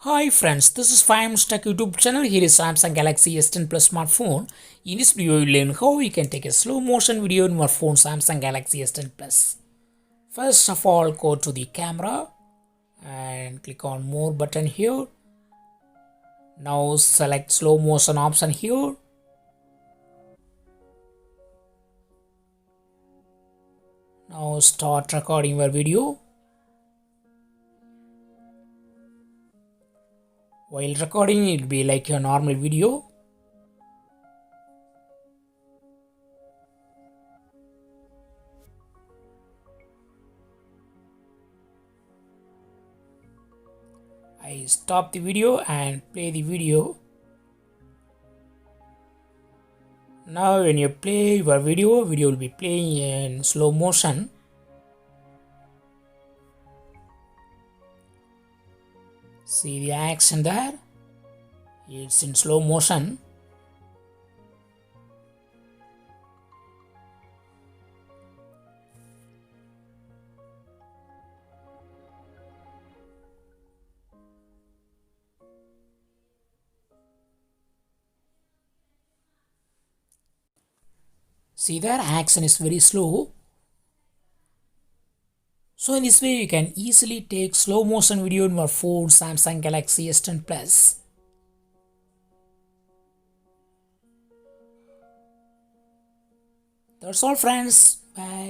Hi friends, this is 5 Tech YouTube channel. Here is Samsung Galaxy S10 Plus smartphone. In this video, you will learn how you can take a slow motion video in your phone Samsung Galaxy S10 Plus. First of all, go to the camera and click on more button here. Now select slow motion option here. Now start recording your video. While recording, it will be like your normal video. I stop the video and play the video. Now when you play your video will be playing in slow motion. See the action there? It's in slow motion. See there, action is very slow. So in this way you can easily take slow motion video in your phone Samsung Galaxy S10 Plus. That's all friends. Bye.